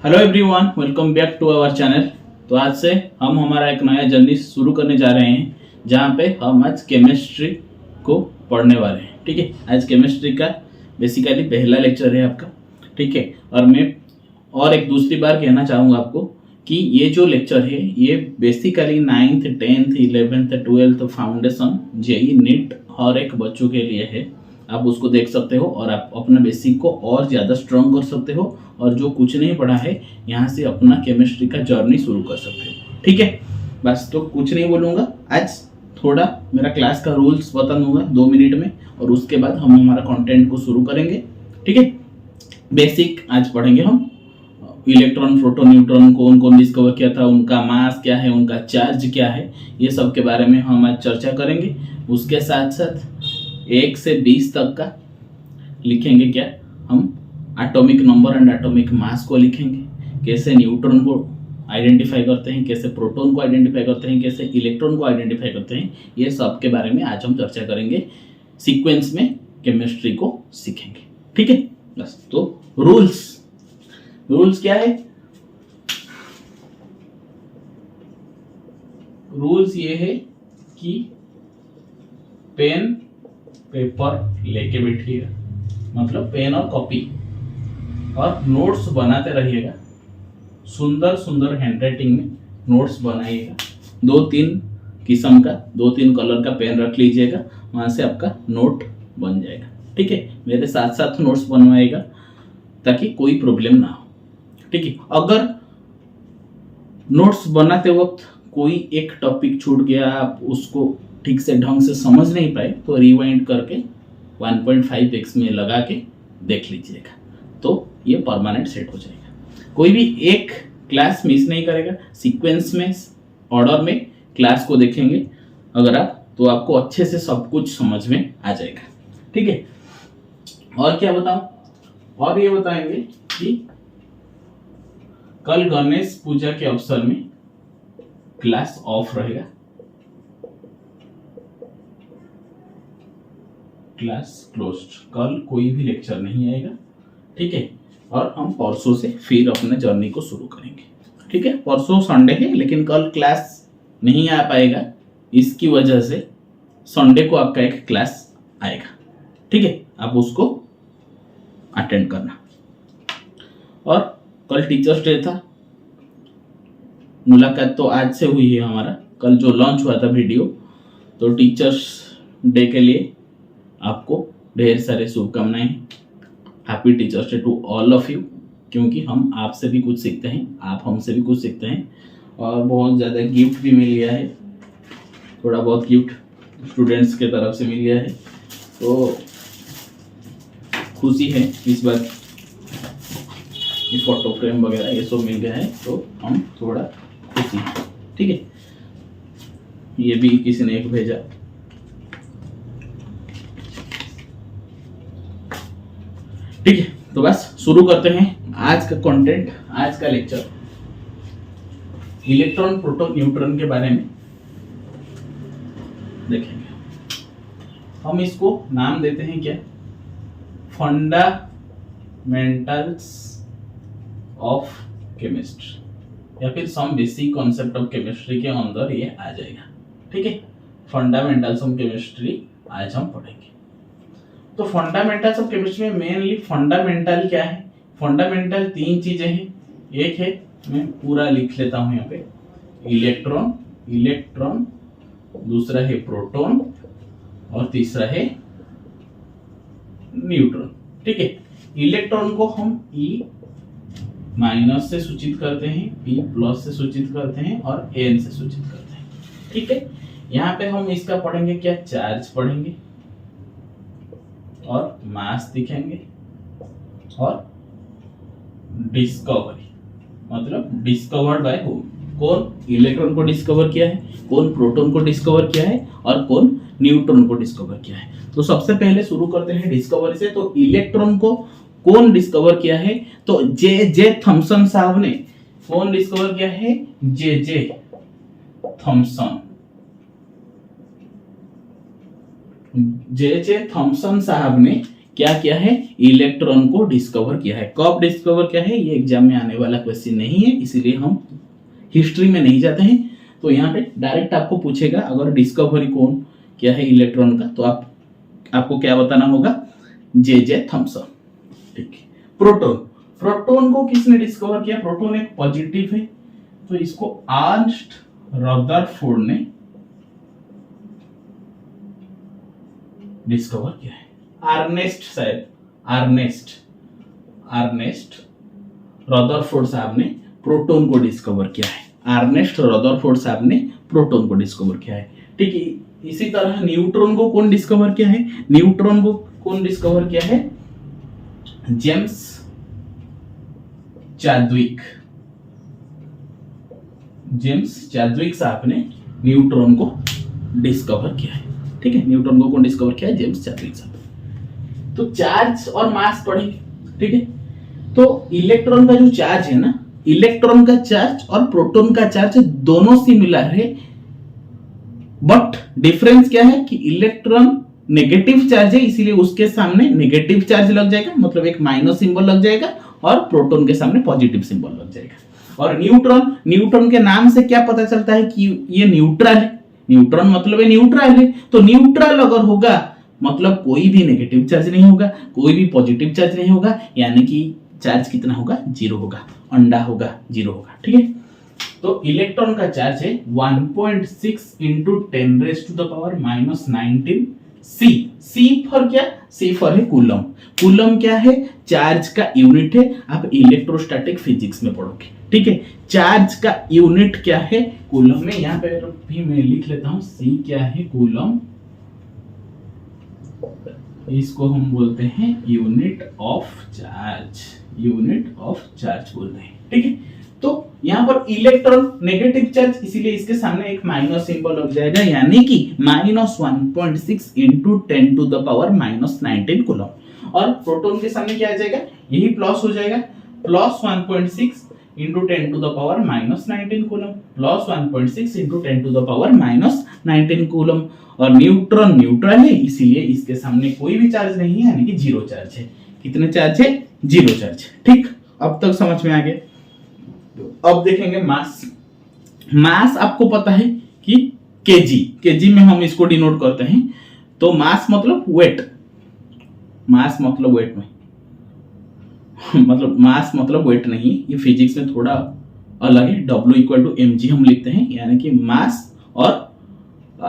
Hello everyone, welcome back to our channel. तो आज से हम हमारा एक नया जर्नी शुरू करने जा रहे हैं, जहाँ पे हम आज केमिस्ट्री को पढ़ने वाले हैं। ठीक है, आज केमिस्ट्री का बेसिकली पहला लेक्चर है आपका। ठीक है, और मैं और एक दूसरी बार कहना चाहूँगा आपको कि ये जो लेक्चर है ये basically 9th 10th 11th 12th foundation JEE NEET हर एक बच्चों के लिए है। आप उसको देख सकते हो और आप अपना बेसिक को और ज़्यादा स्ट्रॉन्ग कर सकते हो, और जो कुछ नहीं पढ़ा है यहाँ से अपना केमिस्ट्री का जर्नी शुरू कर सकते हो। ठीक है, बस तो कुछ नहीं बोलूँगा, आज थोड़ा मेरा क्लास का रूल्स बता दूंगा 2 मिनट में, और उसके बाद हम हमारा कंटेंट को शुरू करेंगे। ठीक है, बेसिक आज पढ़ेंगे हम। इलेक्ट्रॉन, प्रोटॉन, न्यूट्रॉन कौन कौन डिस्कवर किया था, उनका मास क्या है, उनका चार्ज क्या है, ये सब के बारे में हम आज चर्चा करेंगे। उसके साथ साथ 1 से 20 तक का लिखेंगे क्या हम, atomic number and atomic mass को लिखेंगे, कैसे न्यूट्रॉन को आइडेंटिफाई करते हैं, कैसे प्रोटॉन को आइडेंटिफाई करते हैं, कैसे इलेक्ट्रॉन को आइडेंटिफाई करते हैं, ये सब के बारे में आज हम चर्चा करेंगे। सीक्वेंस में केमिस्ट्री को सीखेंगे। ठीक है, बस तो रूल्स क्या है? रूल्स ये है कि पेन पेपर लेके बैठिएगा, मतलब पेन और कॉपी, और नोट्स बनाते रहिएगा। सुंदर सुंदर हैंडराइटिंग में नोट्स बनाइएगा। 2-3 किस्म का, 2-3 कलर का पेन रख लीजिएगा, वहां से आपका नोट बन जाएगा। ठीक है, मेरे साथ साथ नोट्स बनवाइएगा ताकि कोई प्रॉब्लम ना हो। ठीक है, अगर नोट्स बनाते वक्त कोई एक टॉपिक छूट गया, आप उसको ठीक से ढंग से समझ नहीं पाए, तो रिवाइंड करके 1.5x में लगा के देख लीजिएगा, तो ये परमानेंट सेट हो जाएगा। कोई भी एक क्लास मिस नहीं करेगा। सीक्वेंस में, ऑर्डर में क्लास को देखेंगे अगर आप, तो आपको अच्छे से सब कुछ समझ में आ जाएगा। ठीक है, और क्या बताऊं? और ये बताएंगे कि कल गणेश पूजा के अवसर में क्लास ऑफ रहेगा, क्लास क्लोज्ड, कल कोई भी लेक्चर नहीं आएगा। ठीक है, और हम परसों से फिर अपने जर्नी को शुरू करेंगे। ठीक है, परसों संडे है लेकिन कल क्लास नहीं आ पाएगा, इसकी वजह से संडे को आपका एक क्लास आएगा। ठीक है, आप उसको अटेंड करना। और कल टीचर्स डे था, मुलाकात तो आज से हुई है हमारा, कल जो लॉन्च हुआ था वीडियो, तो टीचर्स डे के लिए आपको ढेर सारे शुभकामनाएं। Happy teachers day to all of you, क्योंकि हम आपसे भी कुछ सीखते हैं, आप हमसे भी कुछ सीखते हैं, और बहुत ज़्यादा गिफ्ट भी मिल गया है, थोड़ा बहुत गिफ्ट स्टूडेंट्स के तरफ से मिल गया है, तो खुशी है इस बार। ये फोटो फ्रेम वगैरह ये सब मिल गया है, तो हम थोड़ा खुशी है। ठीक है, ये भी किसी ने एक भेजा। ठीक है, तो बस शुरू करते हैं आज का कंटेंट, आज का लेक्चर। इलेक्ट्रॉन, प्रोटॉन, न्यूट्रॉन के बारे में देखेंगे। हम इसको नाम देते हैं क्या, फंडामेंटल्स ऑफ केमिस्ट्री, या फिर some basic concept of chemistry के अंदर ये आ जाएगा। ठीक है, फंडामेंटल्स ऑफ केमिस्ट्री आज हम पढ़ेंगे। तो फंडामेंटल्स ऑफ केमिस्ट्री में मेनली फंडामेंटल क्या है? फंडामेंटल 3 चीजें हैं। एक है, मैं पूरा लिख लेता हूं यहाँ पे, इलेक्ट्रॉन, दूसरा है प्रोटॉन, और तीसरा है न्यूट्रॉन। ठीक है, इलेक्ट्रॉन को हम E- से सूचित करते हैं, P+ से सूचित करते हैं, और N से सूचित करते हैं। ठीक है, यहाँ पे हम इसका पढ़ेंगे क्या, चार्ज पढ़ेंगे, और मास दिखेंगे, और डिस्कवरी, मतलब डिस्कवर्ड बाय हूम, कौन इलेक्ट्रॉन को डिस्कवर किया है, कौन प्रोटॉन को डिस्कवर किया है, और कौन न्यूट्रॉन को डिस्कवर किया है। तो सबसे पहले शुरू करते हैं डिस्कवरी से। तो इलेक्ट्रॉन को कौन डिस्कवर किया है? तो जे थॉमसन साहब ने। कौन डिस्कवर किया है? J Thomson. जे थॉमसन साहब ने क्या किया है, इलेक्ट्रॉन को डिस्कवर किया है। कब डिस्कवर किया है ये एग्जाम में आने वाला क्वेश्चन नहीं है, इसीलिए हम हिस्ट्री में नहीं जाते हैं। तो यहाँ पे डायरेक्ट आपको पूछेगा अगर डिस्कवरी कौन किया है इलेक्ट्रॉन का, तो आपको क्या बताना होगा, जे थॉमसन। ठीक है। प्रोटॉन को किसने डिस्कवर किया, प्रोटॉन एक पॉजिटिव है, तो इसको अर्नस्ट रदरफोर्ड ने डिस्कवर किया है। अर्नेस्ट रदरफोर्ड साहब ने प्रोटॉन को डिस्कवर किया है। अर्नेस्ट रदरफोर्ड साहब ने प्रोटॉन को डिस्कवर किया है। ठीक है। इसी तरह न्यूट्रॉन को कौन डिस्कवर किया है, न्यूट्रॉन को कौन डिस्कवर किया है, जेम्स चैडविक साहब ने न्यूट्रॉन को डिस्कवर किया है। ठीक है। न्यूट्रॉन को कौन डिस्कवर किया है, जेम्स चैडविक साहब। तो चार्ज और मास पढ़ेंगे। ठीक है। तो इलेक्ट्रॉन का जो चार्ज है ना, इलेक्ट्रॉन का चार्ज और प्रोटॉन का चार्ज दोनों सिमिलर है, बट डिफरेंस क्या है कि इलेक्ट्रॉन नेगेटिव चार्ज है, इसीलिए उसके सामने नेगेटिव चार्ज लग जाएगा, मतलब एक माइनस सिंबल लग जाएगा, और प्रोटॉन के सामने पॉजिटिव सिंबल लग जाएगा। और न्यूट्रॉन के नाम से क्या पता चलता है कि ये न्यूट्रल है, न्यूट्रॉन मतलब है न्यूट्रल है। तो न्यूट्रल अगर होगा मतलब कोई भी नेगेटिव चार्ज नहीं होगा, कोई भी पॉजिटिव चार्ज नहीं होगा, यानी कि चार्ज कितना होगा, जीरो होगा, अंडा होगा, जीरो होगा। ठीक है। तो इलेक्ट्रॉन का चार्ज है 1.6 इंटू 10⁻⁻19 सी फॉर क्या, सी फॉर है कूलम। कूलम क्या है, चार्ज का यूनिट है, आप इलेक्ट्रोस्टैटिक फिजिक्स में पढ़ोगे। ठीक है। चार्ज का यूनिट क्या है, कूलम में, यहाँ पे भी मैं लिख लेता हूं, सी क्या है, कूलम, इसको हम बोलते हैं यूनिट ऑफ चार्ज, बोलते हैं। ठीक है। तो यहाँ पर इलेक्ट्रॉन नेगेटिव चार्ज, इसीलिए इसके सामने एक माइनस सिंबल लग जाएगा, यानी कि -1.6 इंटू 10⁻⁻19 कूलम। और प्रोटॉन के सामने क्या आ जाएगा, यही प्लस हो जाएगा, +1.6 इंटू 10⁻⁻19 कूलम, +1.6 इंटू 10⁻⁻19 कूलम। और न्यूट्रॉन न्यूट्रल है, इसीलिए इसके सामने कोई भी चार्ज नहीं है, यानी कि जीरो चार्ज है। कितने चार्ज है, जीरो चार्ज। ठीक, अब तक समझ में आ गया। अब देखेंगे मास आपको पता है कि केजी में हम इसको डिनोट करते हैं। तो मास मतलब वेट, मास मतलब वेट में मतलब मास मतलब वेट नहीं, ये फिजिक्स में थोड़ा अलग है। W = mg हम लिखते हैं, यानी कि मास और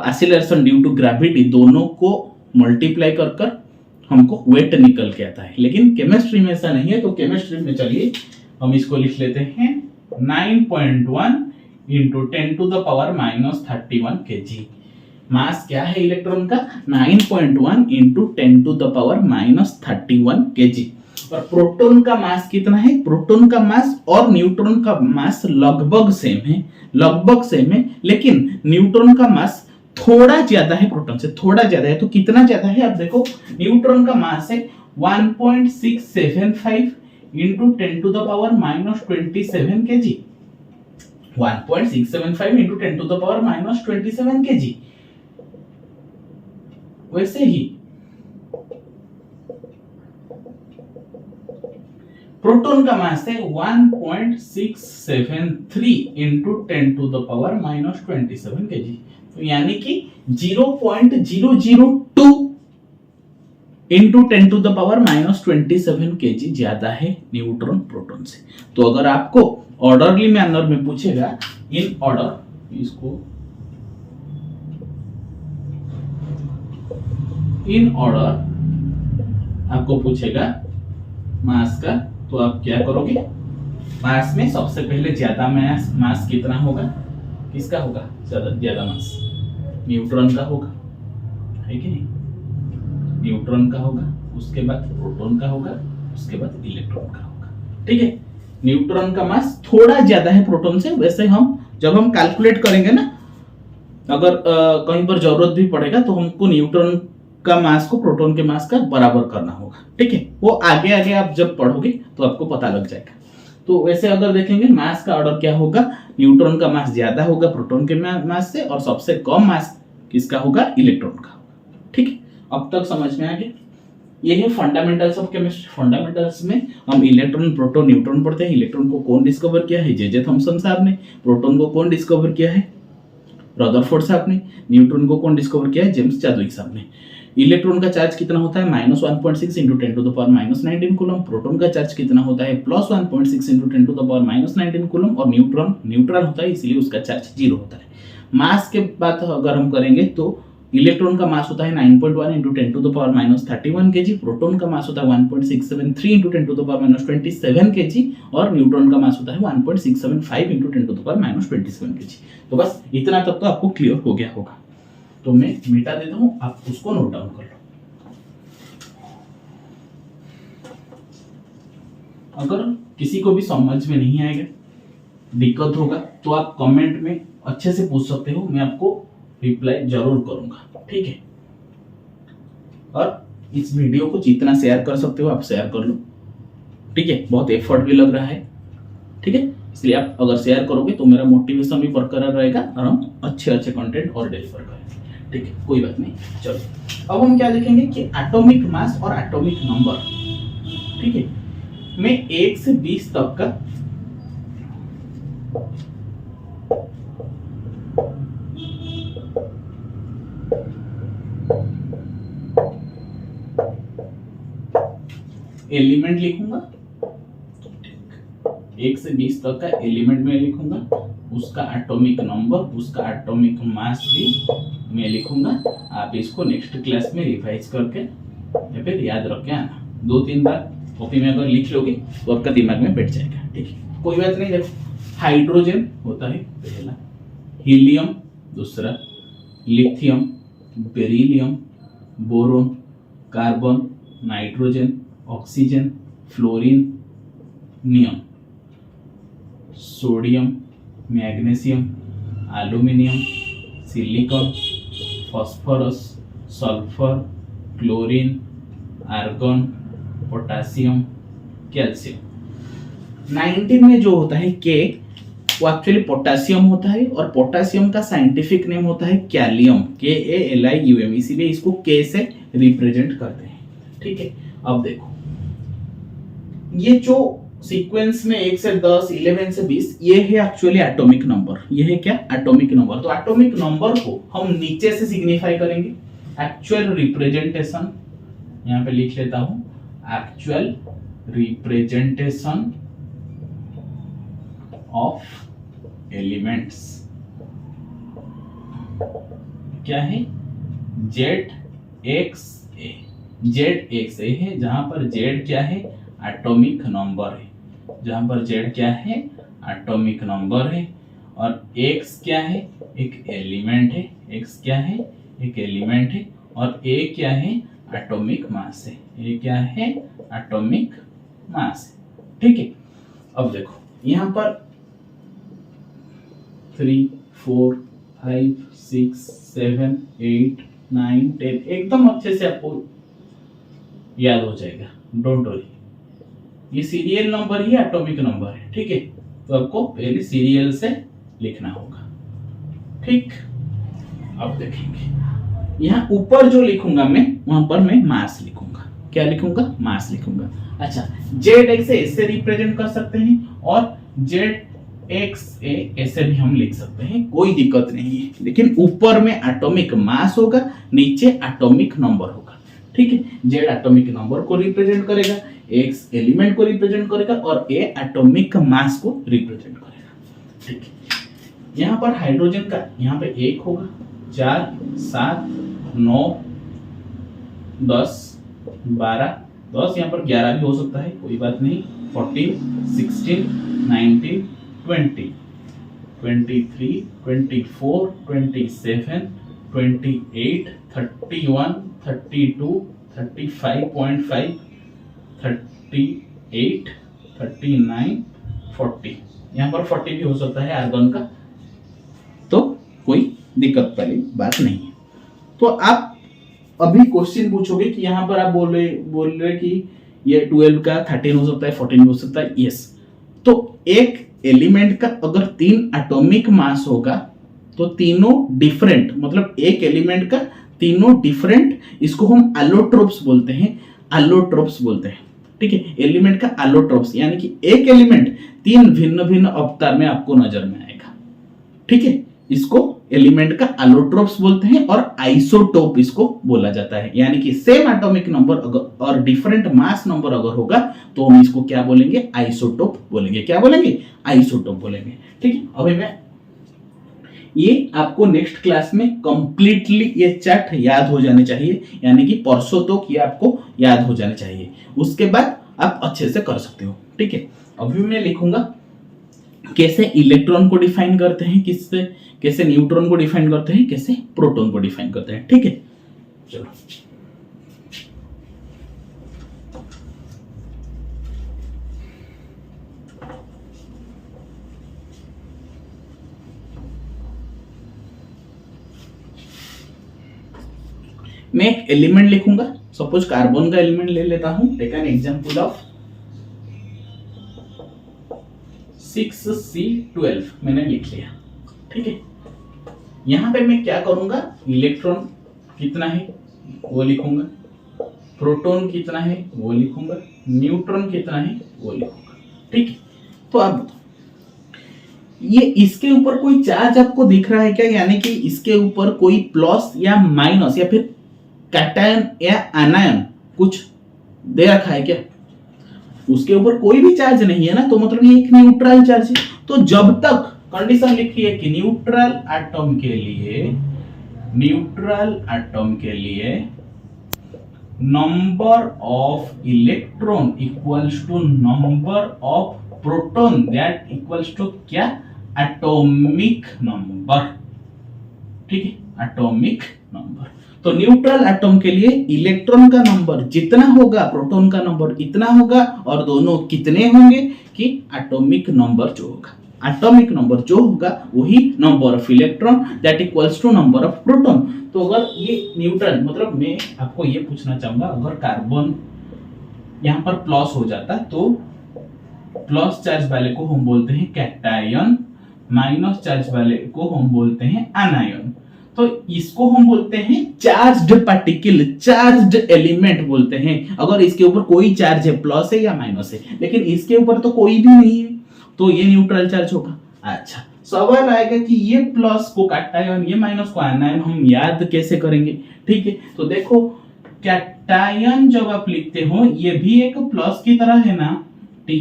एक्सीलरेशन ड्यू टू ग्रेविटी दोनों को मल्टीप्लाई कर हमको वेट निकल के आता है। लेकिन केमिस्ट्री में ऐसा नहीं है। तो केमिस्ट्री में चलिए हम इसको लिख लेते हैं 9.1 इंटू 10⁻⁻31 kg। मास क्या है इलेक्ट्रॉन का, 9.1 इंटू 10⁻31 kg। और प्रोटॉन का मास कितना है, प्रोटॉन का मास और न्यूट्रॉन का मास लगभग सेम है, लेकिन न्यूट्रॉन का मास थोड़ा ज्यादा है, प्रोटॉन से थोड़ा ज्यादा है। तो कितना ज्यादा है, आप देखो, न्यूट्रॉन का मास है 1.675 इंटू 10⁻⁻27 kg, 1.675 इंटू 10⁻⁻27 kg। वैसे ही प्रोटॉन का मास है 1.673 इंटू 10⁻⁻27 kg। तो यानी कि 0.002 इंटू 10⁻⁻27 kg ज्यादा है न्यूट्रॉन प्रोटॉन से। तो अगर आपको ऑर्डरली मैनर में पूछेगा, इन ऑर्डर, इसको इन ऑर्डर आपको पूछेगा मास का, तो आप क्या करोगे, मास में सबसे पहले ज्यादा मास कितना होगा, किसका होगा ज्यादा मास, न्यूट्रॉन का होगा, है कि नहीं, न्यूट्रॉन का होगा, उसके बाद प्रोटॉन का होगा, उसके बाद इलेक्ट्रॉन का होगा। ठीक है। न्यूट्रॉन का मास थोड़ा ज्यादा है प्रोटॉन से। वैसे हम जब हम कैलकुलेट करेंगे ना, अगर कहीं पर जरूरत भी पड़ेगा तो हमको न्यूट्रॉन का मास को प्रोटॉन के मास का बराबर करना होगा। ठीक है। वो आगे आप जब पढ़ोगे तो आपको पता लग जाएगा। तो वैसे अगर देखेंगे मास का ऑर्डर क्या होगा, न्यूट्रॉन का मास ज्यादा होगा प्रोटॉन के मास से, और सबसे कम मास किसका होगा, इलेक्ट्रॉन का होगा। ठीक है। अब तक समझ में आ गया। ये है फंडामेंटल्स ऑफ केमिस्ट्री। फंडामेंटल्स में हम इलेक्ट्रॉन, प्रोटॉन, न्यूट्रॉन पढ़ते हैं। इलेक्ट्रॉन को कौन डिस्कवर किया है? जे थॉमसन साहब ने। प्रोटॉन को कौन डिस्कवर किया है? रदरफोर्ड साहब ने। न्यूट्रॉन को कौन डिस्कवर किया है? जेम्स चाडविक साहब ने। इलेक्ट्रॉन का चार्ज कितना होता है? -1.6 × 10⁻⁻19 कूलम। प्रोटॉन का चार्ज कितना होता है? +1.6 × 10⁻⁻19 कूलम। और न्यूट्रॉन न्यूट्रल होता है, इसलिए उसका चार्ज 0 होता है। मास के बात अगर हम करेंगे तो इलेक्ट्रॉन का मास होता है 9.1 × 10⁻31 kg। प्रोटॉन का मास होता है 1.673 × 10⁻27 kg। और न्यूट्रॉन का मास होता है 1.675 × 10⁻27 kg। तो बस इतना तक तो आपको क्लियर हो गया होगा। तो मैं मिटा देता हूं, आप उसको नोट डाउन कर लो। अगर किसी को भी समझ में नहीं आएगा, दिक्कत होगा, तो आप कमेंट में अच्छे से पूछ सकते हो, मैं आपको रिप्लाई जरूर करूंगा, ठीक है। और इस वीडियो को जितना शेयर कर सकते हो आप शेयर कर लो, ठीक है। बहुत एफर्ट भी लग रहा है, ठीक है, इसलिए आप अगर शेयर करोगे तो मेरा मोटिवेशन भी बरकरार रहेगा और हम अच्छे कंटेंट और डिलीवर करेंगे, ठीक है। कोई बात नहीं, चलो अब हम क्या देखेंगे कि एटॉमिक मास और एटॉमिक नंबर, ठीक है। मैं 1 से 20 तक का एलिमेंट लिखूंगा, 1 से 20 तक का एलिमेंट में लिखूंगा, उसका एटॉमिक नंबर, उसका एटॉमिक मास भी मैं लिखूंगा। आप इसको नेक्स्ट क्लास में रिवाइज करके या फिर याद रख के आना। 2-3 बार कॉपी में अगर लिख लोगे तो आपका दिमाग में बैठ जाएगा, ठीक है। कोई बात नहीं, देखो हाइड्रोजन होता है पहला, हीलियम दूसरा, lithium, beryllium, boron, carbon, nitrogen, oxygen, fluorine, neon, sodium, magnesium, aluminium, silicon, phosphorus, sulphur, chlorine, argon, potassium, calcium. 19 में जो होता है के, वो एक्चुअली पोटेशियम होता है और पोटेशियम का साइंटिफिक नेम होता है कैलियम, KALIUM, इसीलिए इसको के से रिप्रेजेंट करते हैं, ठीक है। अब देखो ये जो सीक्वेंस में 1 से 10, 11 से 20, ये है एक्चुअली एटॉमिक नंबर। ये है क्या? Atomic number. तो एटॉमिक नंबर को हम नीचे से सिग्निफाई करेंगे, एक्चुअल रिप्रेजेंटेशन, यहां पे लिख लेता हूं, एक्चुअल रिप्रेजेंटेशन ऑफ एलिमेंट्स क्या है? ZXA। ZXA है, जहां पर Z क्या है? एटॉमिक नंबर है। जहां पर Z क्या है? एटॉमिक नंबर है। और X क्या है? एक एलिमेंट है। X क्या है? एक एलिमेंट है। और A क्या है? एटॉमिक मास है। A क्या है? एटॉमिक मास है, ठीक है। अब देखो यहां पर 3, 4, 5, 6, 7, 8, 9, 10 एकदम अच्छे से आपको याद हो जाएगा, डोंट वरी। ये सीरियल नंबर ही एटॉमिक नंबर है, ठीक है। तो आपको पहले सीरियल से लिखना होगा, ठीक। अब देखेंगे यहाँ ऊपर जो लिखूंगा मैं, वहां पर मैं मास लिखूंगा। क्या लिखूंगा? मास लिखूंगा। अच्छा, ZX ऐसे रिप्रेजेंट कर सकते हैं और ZXA ऐसे भी हम लिख सकते हैं, कोई दिक्कत नहीं है। लेकिन ऊपर में एटॉमिक मास होगा, नीचे एटॉमिक नंबर होगा, ठीक है। Z एटॉमिक नंबर को रिप्रेजेंट करेगा, X एलिमेंट को रिप्रेजेंट करेगा और A एटॉमिक मास को रिप्रेजेंट करेगा, ठीक है। यहाँ पर हाइड्रोजन का यहाँ पे 1 होगा, 4, 7, 9, 10, 12, 10, यहाँ पर 11 भी हो सकता है, कोई बात नहीं। 14, 16, 19, 20, 23, 24, 27, 28, 31, 32, 35.5, 38, 39, 40, यहाँ पर 40 भी हो सकता है आर्गन का, तो कोई दिक्कत वाली बात नहीं है। तो आप अभी क्वेश्चन पूछोगे कि यहाँ पर आप बोल रहे कि ये 12 का 13 हो सकता है, 14 हो सकता है, यस। तो एक एलिमेंट का अगर 3 एटॉमिक मास होगा तो तीनों डिफरेंट, मतलब एक एलिमेंट का तीनों डिफरेंट, इसको हम एलोट्रोप्स बोलते हैं। एलोट्रोप्स बोलते हैं। ठीक है, एलिमेंट का एलोट्रोप्स यानी कि एक एलिमेंट 3 भिन्न भिन्न अवतार में आपको नजर में आएगा। ठीक है, इसको एलिमेंट का एलोट्रोप्स बोलते हैं और आइसोटोप इसको बोला जाता है। यानी कि सेम एटॉमिक नंबर और डिफरेंट मास नंबर अगर होगा तो हम इसको क्या बोलेंगे, आइसोटोप बोलेंगे। क्या बोलेंगे, आइसोटोप बोलेंगे। ठीक है, अभी मैं ये आपको नेक्स्ट क्लास में कंप्लीटली ये चैट याद हो जाने चाहिए, यानी कि परसों तक ये आपको याद हो जाने चाहिए। उसके बाद आप अच्छे से कर सकते हो। ठीक है, अभी मैं लिखूंगा कैसे इलेक्ट्रॉन को डिफाइन करते हैं, किससे कैसे न्यूट्रॉन को डिफाइन करते हैं, कैसे प्रोटॉन को डिफाइन करते हैं। ठीक है, चलो मैं एक एलिमेंट लिखूंगा। सपोज कार्बन का एलिमेंट ले लेता हूं। Take an example of 6C12 मैंने लिख लिया। ठीक है, यहां पे मैं क्या करूंगा, इलेक्ट्रॉन कितना है वो लिखूंगा, प्रोटॉन कितना है वो लिखूंगा, न्यूट्रॉन कितना है वो लिखूंगा। ठीक है, तो आप बताओ ये इसके ऊपर कोई चार्ज आपको दिख रहा है क्या, यानी कि इसके ऊपर कोई प्लस या माइनस या फिर कैटायन या एनायन कुछ दे रखा है क्या? उसके ऊपर कोई भी चार्ज नहीं है ना, तो मतलब ये एक न्यूट्रल चार्ज है। तो जब तक कंडीशन लिखी है कि न्यूट्रल एटम के लिए number of electron equals to number of proton that equals to क्या, एटॉमिक नंबर। ठीक है, एटॉमिक नंबर। तो न्यूट्रल एटम के लिए इलेक्ट्रॉन का नंबर जितना होगा प्रोटॉन का नंबर इतना होगा, और दोनों कितने होंगे कि एटॉमिक नंबर जो होगा, एटॉमिक नंबर जो होगा वही number of electron that equals to number of proton. तो अगर ये न्यूट्रल, मतलब मैं आपको ये पूछना चाहूंगा, अगर कार्बन यहां पर प्लस हो जाता तो प्लस चार्ज वाले को हम बोलते हैं कैटायन, माइनस चार्ज वाले को हम बोलते हैं एनायन। तो इसको हम बोलते हैं चार्ज्ड पार्टिकल, चार्ज्ड एलिमेंट बोलते हैं। अगर इसके ऊपर कोई चार्ज है, प्लस है या माइनस है, लेकिन इसके ऊपर तो कोई भी नहीं है, तो ये न्यूट्रल चार्ज होगा। अच्छा, सवाल आएगा कि ये प्लस को कैटायन, ये माइनस को एनायन हम याद कैसे करेंगे? ठीक है, तो देखो कैटायन जब आप लिखते हो ये भी एक प्लस की तरह है ना, टी,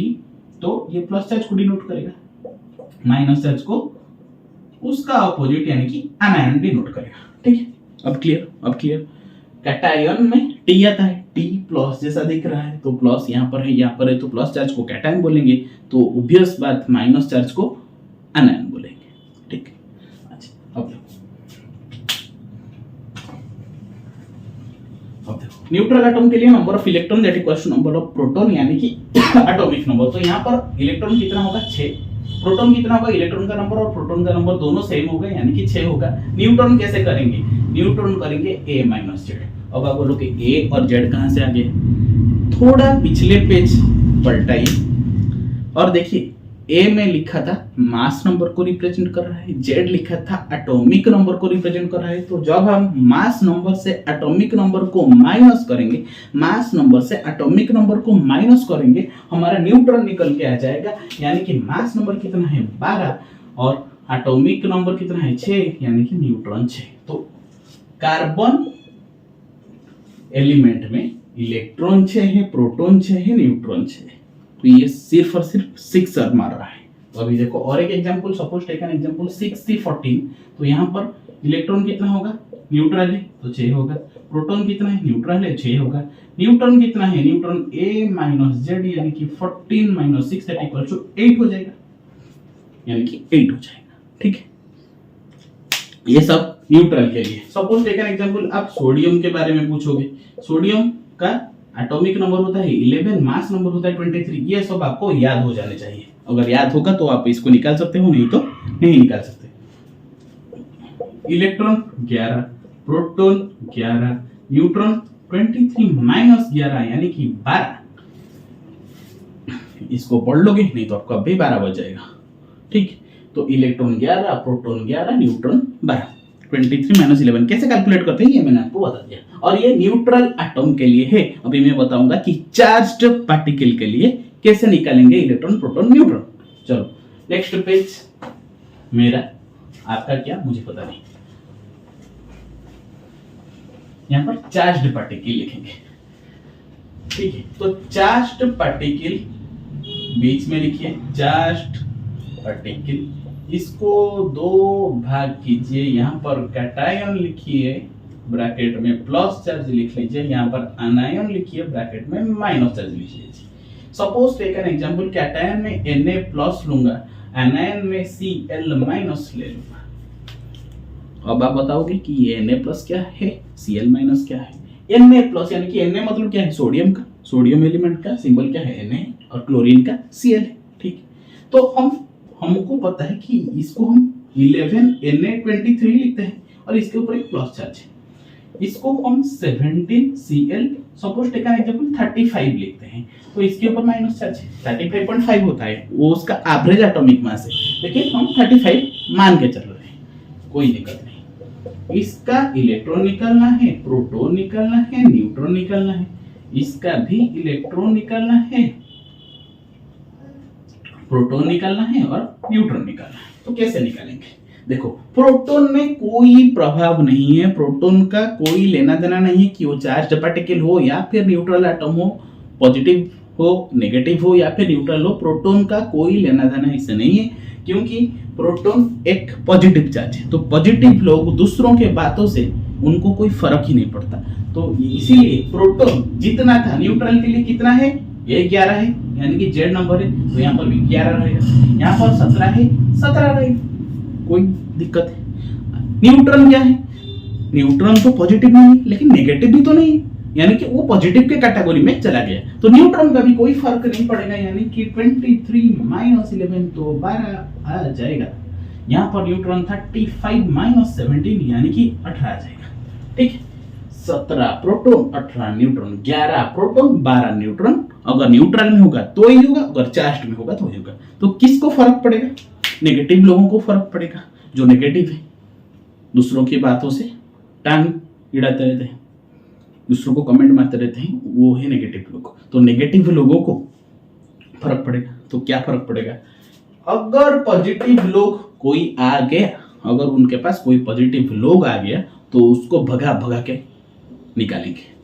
तो ये प्लस चार्ज को डिनोट करेगा, माइनस चार्ज को उसका अपोजिट यानी कि एनायन डिनोट करेगा। ठीक है, अब क्लियर। कैटायन में टी आता है, टी प्लस जैसा दिख रहा है, तो प्लस यहाँ पर है, तो प्लस चार्ज को कैटायन बोलेंगे, तो ऑब्वियस बात माइनस चार्ज को एनायन बोलेंगे। ठीक है, अच्छा अब देखो न्यूट्रल एटम के लिए number of electron that equals to number of proton यानी कि एटॉमिक नंबर। तो यहाँ पर इलेक्ट्रॉन कितना होगा, 6, प्रोटॉन कितना होगा, इलेक्ट्रॉन का नंबर और प्रोटॉन का नंबर दोनों सेम होगा यानी कि 6 होगा। न्यूट्रॉन कैसे करेंगे, न्यूट्रॉन करेंगे A माइनस जेड। अब आप बोलो कि A और Z कहां से आ गए, थोड़ा पिछले पेज पलटाइए और देखिए A में लिखा था मास नंबर को रिप्रेजेंट कर रहा है, Z लिखा था एटॉमिक नंबर को रिप्रेजेंट कर रहा है। तो जब हम मास नंबर से एटॉमिक नंबर को माइनस करेंगे, मास नंबर से एटॉमिक नंबर को माइनस करेंगे, हमारा न्यूट्रॉन निकल के आ जाएगा। यानी कि मास नंबर कितना है 12 और एटॉमिक नंबर कितना है 6, यानी कि न्यूट्रॉन 6। तो कार्बन एलिमेंट में इलेक्ट्रॉन 6 है, प्रोटॉन 6 है, न्यूट्रॉन 6 है। तो ये सिर्फ और सिर्फ 6 मार रहा है। तो अभी देखो और एक example, suppose take an example 6C14। तो यहाँ पर इलेक्ट्रॉन कितना होगा, न्यूट्रल है तो 6 होगा, प्रोटॉन कितना है, न्यूट्रल है 6 होगा, न्यूट्रॉन कितना है, न्यूट्रॉन A माइनस जेड यानी कि 14 माइनस 6 दैट इक्वल टू 8 हो जाएगा, यानी कि 8 हो जाएगा। ठीक है, ये सब न्यूट्रल के लिए। सपोज टेक एन एग्जांपल आप सोडियम के बारे में पूछोगे, सोडियम का एटॉमिक नंबर होता है 11, मास नंबर होता है 23। ये सब आपको याद हो जाने चाहिए। अगर याद होगा तो आप इसको निकाल सकते हो, नहीं तो नहीं निकाल सकते। इलेक्ट्रॉन 11, प्रोटॉन 11, न्यूट्रॉन 23 माइनस 11 यानी कि 12। इसको पढ़ लोगे, नहीं तो आपका भी 12 बज जाएगा। ठीक, तो इलेक्ट्रॉन 11, प्रोटॉन 11, न्यूट्रॉन 12। 23 माइनस 11 कैसे कैलकुलेट करते हैं ये मैंने आपको बता दिया, और ये न्यूट्रल एटम के लिए है। अभी मैं बताऊंगा कि चार्ज्ड पार्टिकल के लिए कैसे निकालेंगे इलेक्ट्रॉन प्रोटॉन न्यूट्रॉन। चलो नेक्स्ट पेज मेरा, आपका क्या मुझे पता नहीं। यहां पर चार्ज्ड पार्टिकल लिखेंगे, ठीक है। तो चार्ज्ड पार्टिकल बीच में लिखिए, चार्ज्ड पार्टिकल, इसको दो भाग कीजिए। यहाँ पर कैटायन लिखिए, ब्रैकेट में प्लस चार्ज लिख लीजिए, यहाँ पर अनायन लिखिए, ब्रैकेट में माइनस चार्ज लिख लीजिए। Suppose take an example, cation में Na प्लस लूंगा, अनायन में Cl माइनस ले लूंगा। अब आप बताओगे कि ये Na प्लस क्या है, Cl माइनस क्या है। Na प्लस यानी कि Na मतलब क्या है, सोडियम का, सोडियम एलिमेंट का सिंबल क्या है Na, और क्लोरीन का Cl है, ठीक। तो हमको पता है कि इसको हम 11 Na23 लिखते हैं और इसके ऊपर एक प्लस चार्ज है। इसको हम 17 Cl suppose take an example 35 लिखते हैं, तो इसके ऊपर माइनस चार्ज है, 35.5 होता है वो उसका एवरेज एटॉमिक मास है, लेकिन हम 35 मान के चल रहे हैं, कोई दिक्कत नहीं। इसका इलेक्ट्रॉन निकालना है, प्रोटॉन निकालना है, न्यूट्रॉन निकालना है, इसका भी इलेक्ट्रॉन निकालना है, प्रोटॉन निकालना है और न्यूट्रॉन निकालना है। तो कैसे निकालेंगे, देखो प्रोटॉन में कोई प्रभाव नहीं है, प्रोटॉन का कोई लेना देना नहीं है कि वो चार्ज्ड पार्टिकल हो या फिर न्यूट्रल एटम हो, पॉजिटिव हो, नेगेटिव हो या फिर न्यूट्रल हो, प्रोटॉन का कोई लेना देना इससे नहीं है, क्योंकि प्रोटॉन एक पॉजिटिव चार्ज है। तो पॉजिटिव लोग दूसरों के बातों से उनको कोई फर्क ही नहीं पड़ता, तो इसीलिए प्रोटॉन जितना था न्यूट्रल के लिए कितना है, ये 11 है, यानी कि जेड नंबर है, तो यहाँ पर भी 11 रहेगा, यहाँ पर 17 है, 17 रहेगा, कोई दिक्कत है। न्यूट्रॉन क्या है, न्यूट्रॉन तो पॉजिटिव नहीं है लेकिन नेगेटिव भी तो नहीं है, यानी कि वो पॉजिटिव के कैटेगरी में चला गया, तो न्यूट्रॉन का भी कोई फर्क नहीं पड़ेगा, यानी कि 23 माइनस 11 तो 12 आ जाएगा। यहाँ पर न्यूट्रॉन 35 माइनस 17 यानी कि 18 आ जाएगा, ठीक है। 17 प्रोटॉन, 18 न्यूट्रॉन, 11 प्रोटॉन, 12 न्यूट्रॉन। अगर न्यूट्रल में होगा तो ही होगा, अगर चार्ज में होगा तो ही होगा। तो किसको फर्क पड़ेगा, नेगेटिव लोगों को फर्क पड़ेगा, जो नेगेटिव है, दूसरों की बातों से टांग इड़ाते रहते हैं, दूसरों को कमेंट मारते रहते हैं, वो है नेगेटिव लोग। तो नेगेटिव लोगों को फर्क पड़ेगा। तो क्या फर्क पड़ेगा, अगर पॉजिटिव लोग कोई आ गया, अगर उनके पास कोई पॉजिटिव लोग आ गया तो उसको भगा भगा के निकालेंगे,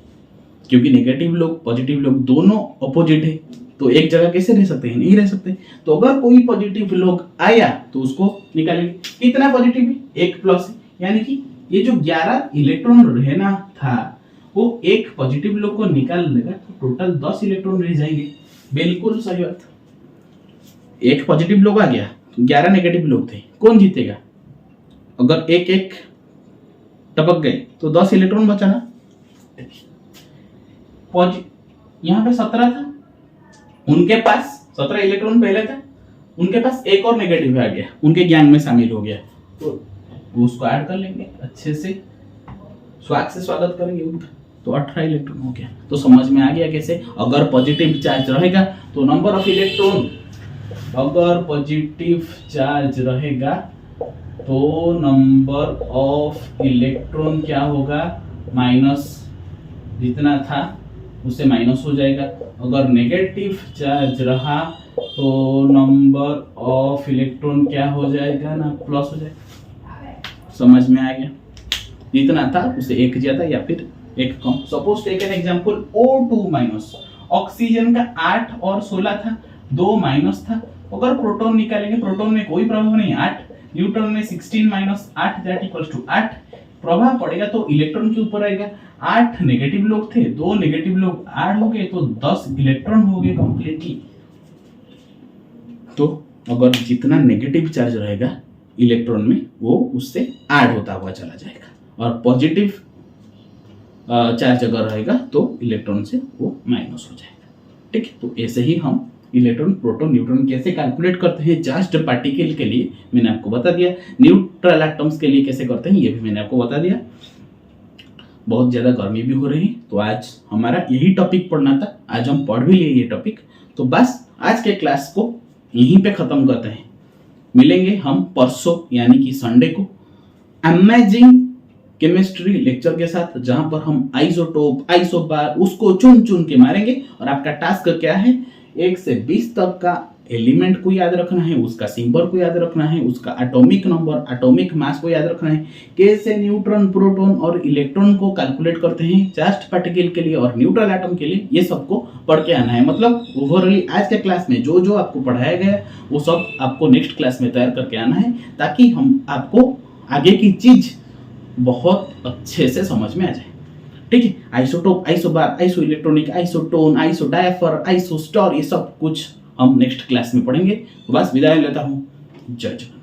क्योंकि नेगेटिव लोग पॉजिटिव लोग दोनों अपोजिट है, तो एक जगह कैसे रह सकते हैं, नहीं रह सकते। तो अगर कोई पॉजिटिव लोग आया तो उसको निकालेंगे। कितना पॉजिटिव है, एक प्लस है, यानी कि ये जो 11 इलेक्ट्रॉन रहना था वो एक पॉजिटिव लोग को निकाल लेगा, तो टोटल 10 इलेक्ट्रॉन रह जाएंगे। बिल्कुल सही बात, एक पॉजिटिव लोग आ गया, 11 नेगेटिव लोग थे, कौन जीतेगा। अगर एक एक टपक गए तो 10 इलेक्ट्रॉन बचा ना। यहाँ पे 17 था, उनके पास 17 इलेक्ट्रॉन पहले था, उनके पास एक और नेगेटिव आ गया, उनके गैंग में शामिल हो गया, तो उसको ऐड कर लेंगे, अच्छे से स्वागत से स्वागत करेंगे उनका, तो 18 इलेक्ट्रॉन हो गया। तो समझ में आ गया कैसे, अगर पॉजिटिव चार्ज रहेगा तो नंबर ऑफ इलेक्ट्रॉन, अगर पॉजिटिव चार्ज रहेगा तो नंबर ऑफ इलेक्ट्रॉन क्या होगा, माइनस जितना था उससे माइनस हो जाएगा। अगर नेगेटिव चार्ज रहा तो नंबर ऑफ इलेक्ट्रॉन क्या हो जाएगा ना, प्लस हो जाएगा। समझ में आ गया, जितना था उससे एक ज्यादा या फिर एक कम। Suppose take an example O2 minus, oxygen का 8 और 16 था, 2 माइनस था। अगर प्रोटॉन निकालेंगे, प्रोटॉन में कोई प्रभाव नहीं, 8, न्यूट्रॉन में 16 माइनस 8 दैट इक्वल्स टू 8, प्रभाव पड़ेगा तो इलेक्ट्रॉन के ऊपर आएगा। 8 नेगेटिव लोग थे, 2 नेगेटिव लोग ऐड हो गए तो 10 इलेक्ट्रॉन हो गए कंप्लीटली। तो अगर जितना नेगेटिव चार्ज रहेगा इलेक्ट्रॉन में वो उससे ऐड होता हुआ चला जाएगा, और पॉजिटिव चार्ज अगर रहेगा तो इलेक्ट्रॉन से वो माइनस हो जाएगा, ठीक है। तो ऐसे ही हम इलेक्ट्रॉन प्रोटॉन न्यूट्रॉन कैसे कैलकुलेट करते हैं चार्ज्ड पार्टिकल के लिए मैंने आपको बता दिया, न्यूट्रल एटम्स के लिए कैसे करते हैं ये भी मैंने आपको बता दिया। बहुत ज़्यादा गर्मी भी हो रही है, तो आज हमारा यही टॉपिक पढ़ना था, आज हम पढ़ भी लिए ये टॉपिक। तो बस आज के क्लास को यहीं पे ख़त्म करते हैं, मिलेंगे हम परसों यानी कि संडे को अमेजिंग केमिस्ट्री लेक्चर के साथ, जहां पर हम आइसोटोप, आइसोबार उसको चुन चुन के मारेंगे। और आपका टास्क क्या है, 1 से 20 तक का एलिमेंट को याद रखना है, उसका सिंबल को याद रखना है, उसका एटॉमिक नंबर, एटॉमिक मास को याद रखना है, कैसे न्यूट्रॉन, प्रोटॉन और इलेक्ट्रॉन को कैलकुलेट करते हैं चार्ज्ड पार्टिकल के लिए और न्यूट्रल एटम के लिए, ये सबको पढ़ के आना है। मतलब ओवरऑली आज के क्लास में जो जो आपको पढ़ाया गया वो सब आपको नेक्स्ट क्लास में तैयार करके आना है, ताकि हम आपको आगे की चीज बहुत अच्छे से समझ में आ जाए। ठीक है, isotope, isobar, isoelectronic, isotone, isodiaphere, isostere, ये सब कुछ हम नेक्स्ट क्लास में पढ़ेंगे। तो बस विदाई लेता हूँ, जय जगन्नाथ।